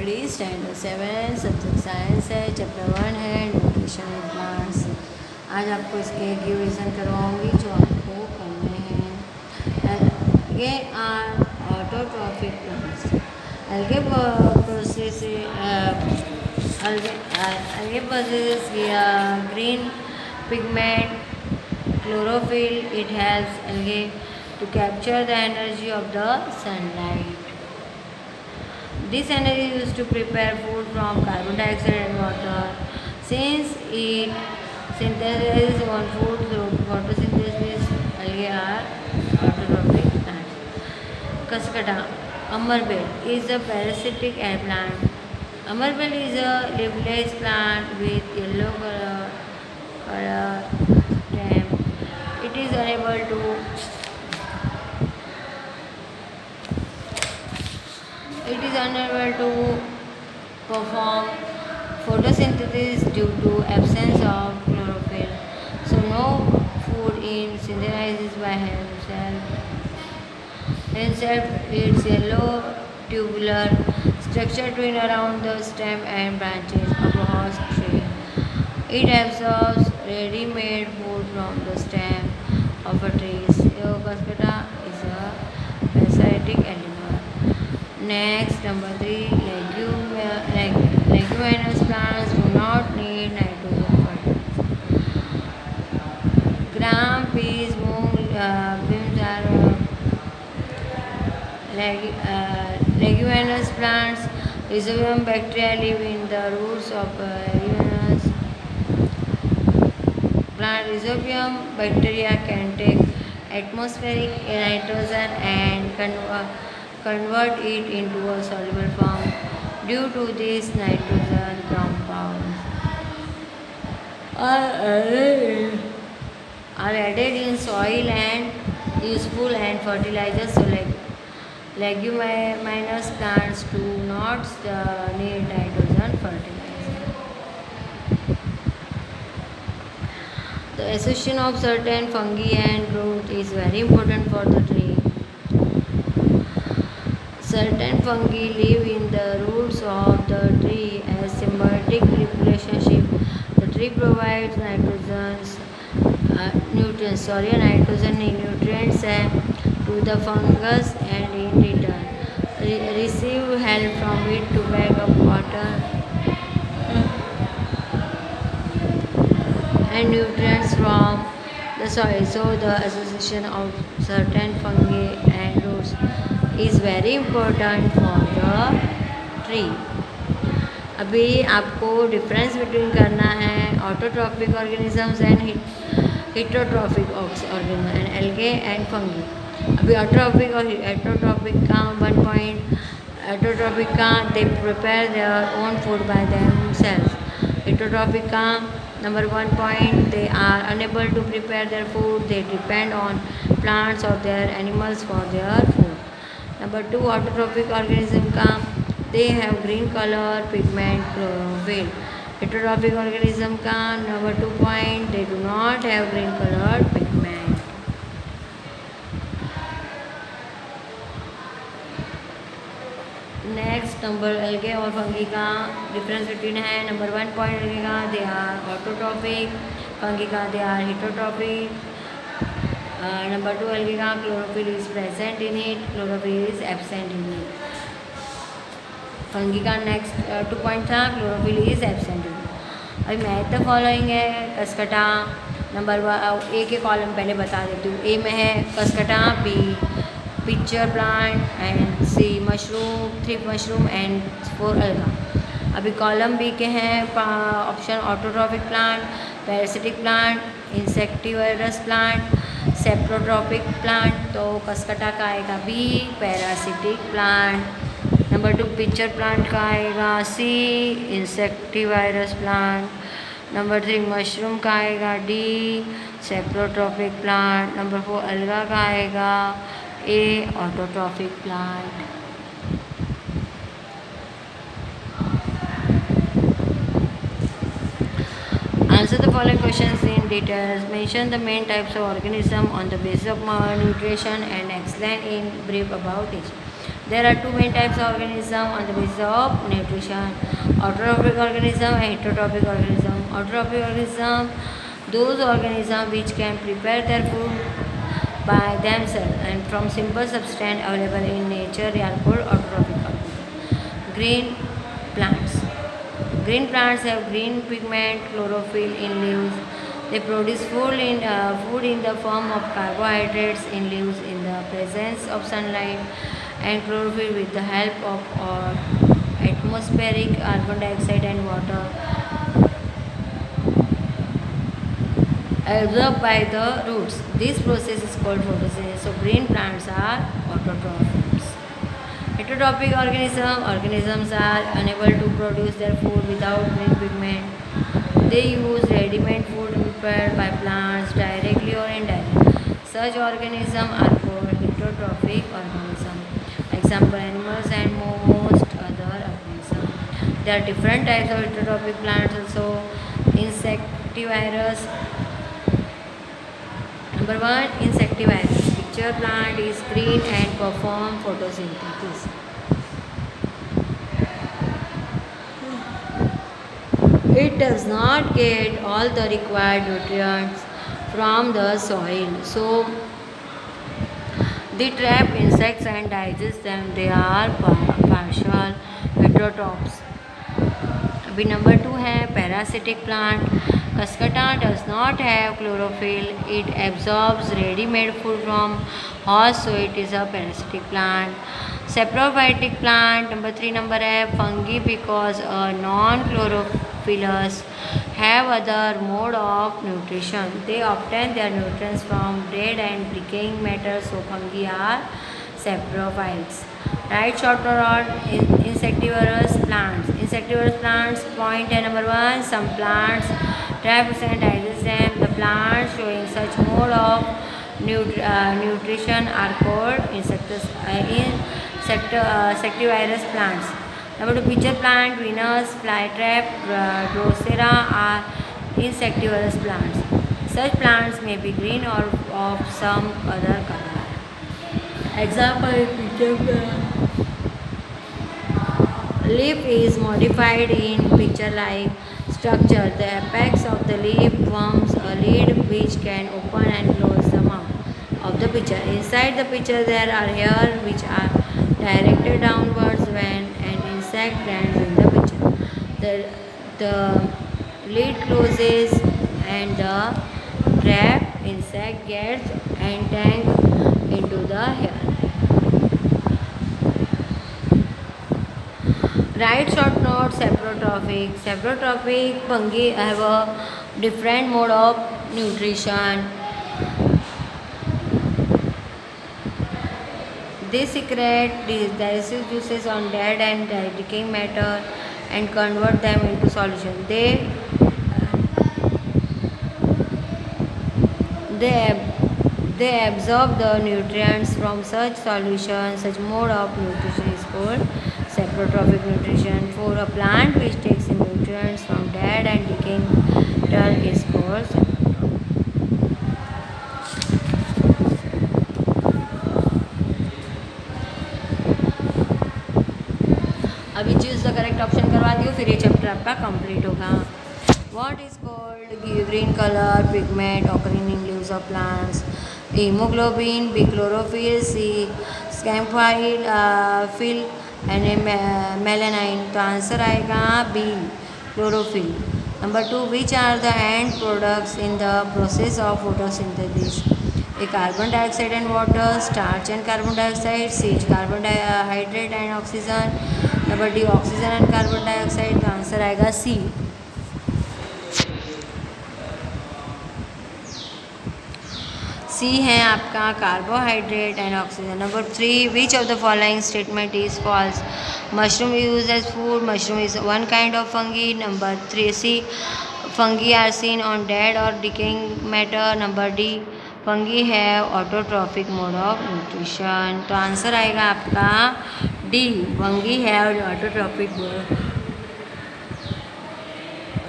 Study standard 7 subject science है, chapter 1 है nutrition in plants. आज आपको इसके रिवीजन करवाऊंगी जो आपको करने हैं। ये are autotrophic plants. algae possesses green pigment chlorophyll. It helps algae to capture the energy of the sunlight. This energy is used to prepare food from carbon dioxide and water. Since it synthesizes one food through photosynthesis, algae are autotrophic plants. Cascata. Amarbel is a parasitic air plant. Amarbel is a leafless plant with yellow color stem. It is unable to perform photosynthesis due to absence of chlorophyll. So no food is synthesized by himself. Its yellow tubular structure twine around the stem and branches of a horse tree. It absorbs ready-made food from the stem of a tree. Cascata is a parasitic animal. Next, number 3, leguminous plants do not need nitrogen fertilizer. Gram, peas, moong, beans are leguminous plants. Rhizobium bacteria live in the roots of leguminous plant. Rhizobium bacteria can take atmospheric nitrogen and convert it into a soluble form. Due to this, nitrogen compounds are added in soil and useful and fertilizers. So leguminous plants do not need nitrogen fertilizer. The association of certain fungi and growth is very important for the tree. Certain fungi live in the roots of the tree as symbiotic relationship. The tree provides nutrients to the fungus and in return receive help from it to bag up water and nutrients from the soil. So the association of certain fungi and roots is very important for the tree. अभी आपको difference between करना है autotrophic organisms and heterotrophic organism and algae and fungi. अभी autotrophic और heterotrophic का 1 point, autotrophic का they prepare their own food by themselves. Heterotrophic का number 1 point, they are unable to prepare their food, they depend on plants और their animals for their food. Number 2, autotrophic organism का they have green color pigment chlorophyll. Heterotrophic organism का number 2 point, they do not have green color pigment. Next, number algae और fungi का difference between है number 1 point algae का they are autotrophic, fungi का they are heterotrophic. Number 2 algae का chlorophyll is present in it, chlorophyll is absent in it. Fungi का next 2 point था chlorophyll is absent in it. अभी math the following है Cuscuta. Number A के column पहले बता देती हूँ। ए में है cuscuta, B pitcher plant and C mushroom, 3 mushroom and 4 alga. अभी कॉलम बी के हैं option autotrophic plant, parasitic plant, insectivorous plant, saprotrophic plant. तो कसकटा का आएगा B parasitic plant. Number 2 pitcher plant का आएगा C insectivorous plant. Number 3 mushroom का आएगा D saprotrophic plant. Number 4 alga का आएगा A autotrophic plant. Answer the following questions in details. Mention the main types of organism on the basis of nutrition and explain in brief about each. There are two main types of organism on the basis of nutrition: autotrophic organism and heterotrophic organism. Autotrophic organism, those organisms which can prepare their food by themselves and from simple substance available in nature, they are called autotrophic organisms. Green plants. Green plants have green pigment, chlorophyll in leaves. They produce food in the form of carbohydrates in leaves in the presence of sunlight and chlorophyll with the help of atmospheric carbon dioxide and water absorbed by the roots. This process is called photosynthesis. So green plants are autotrophs. Heterotrophic organisms are unable to produce their food without green pigment. They use ready-made food prepared by plants directly or indirectly. Such organisms are called heterotrophic organisms. Example: animals and most other organisms. There are different types of heterotrophic plants also. Insectivorous. Number one, insectivorous. Picture plant is green and perform photosynthesis. It does not get all the required nutrients from the soil. So they trap insects and digest them. They are partial heterotrophs. अभी number two है parasitic plant. Cascata does not have chlorophyll. It absorbs ready-made food from horse, so it is a parasitic plant. Saprophytic plant. Number three number है fungi because a non-chlorophyllous have other mode of nutrition. They obtain their nutrients from dead and decaying matter, so fungi are saprophytes. Right short rod insectivorous plants. Insectivorous plants point at number one. Some plants trap and digest them. The plants showing such mode of nutrition are called insectivorous plants. Number two, pitcher plant, Venus, flytrap, Drosera are insectivorous plants. Such plants may be green or of some other color. Example: pitcher plant. Leaf is modified in pitcher-like structure. The apex of the leaf forms a lid which can open and close the mouth of the pitcher. Inside the pitcher there are hairs which are directed downwards when an insect lands in the pitcher. The lid closes and the trapped insect gets entangled into the hair. Right short note, saprotrophic. Saprotrophic fungi have a different mode of nutrition. They secrete digestive juices on dead and decaying matter and convert them into solution. They absorb the nutrients from such solutions. Such mode of nutrition is called saprotrophic nutrition. For a plant which takes in nutrients from dead and decaying matter is called saprotrophic. अभी choose the correct option करवा दियो, फिर ये chapter आपका complete होगा. What is called green color pigment occurring in leaves of plants? Hemoglobin, B chlorophyll, C scamphylophyll and melanine. तो answer आएगा B chlorophyll. Number two, which are the end products in the process of photosynthesis? A carbon dioxide and water, starch and carbon dioxide, C carbohydrate and oxygen. Number D, oxygen and carbon dioxide. तो answer आएगा C. C है आपका carbohydrate and oxygen. Number three, which of the following statement is false? Mushroom use as food. Mushroom is one kind of fungi. Number three, C fungi are seen on dead और decaying matter. Number D, fungi है autotrophic mode of nutrition. तो answer आएगा आपका D, fungi है autotrophic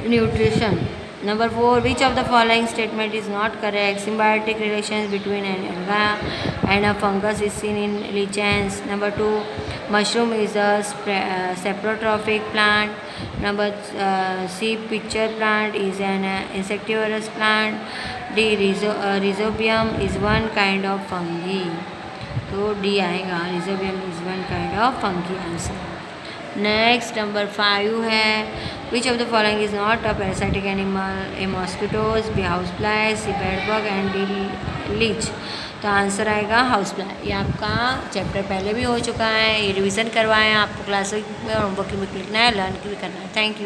nutrition. Number 4, which of the following statement is not correct? Symbiotic relations between an alga and a fungus is seen in lichens. Number 2, mushroom is a saprotrophic plant. Number C, pitcher plant is an insectivorous plant. D, rhizobium is one kind of fungi. तो D आएगा, rhizobium is one kind of fungi answer. Next number 5 है, which of the following is not a parasitic animal? A mosquitoes, B house fly, C bed bug and D leech. तो answer आएगा house fly. ये आपका chapter पहले भी हो चुका है, ये रिवीजन करवाएं आपको क्लास में, होमवर्क भी लिखना है, लर्न भी करना है. Thank you.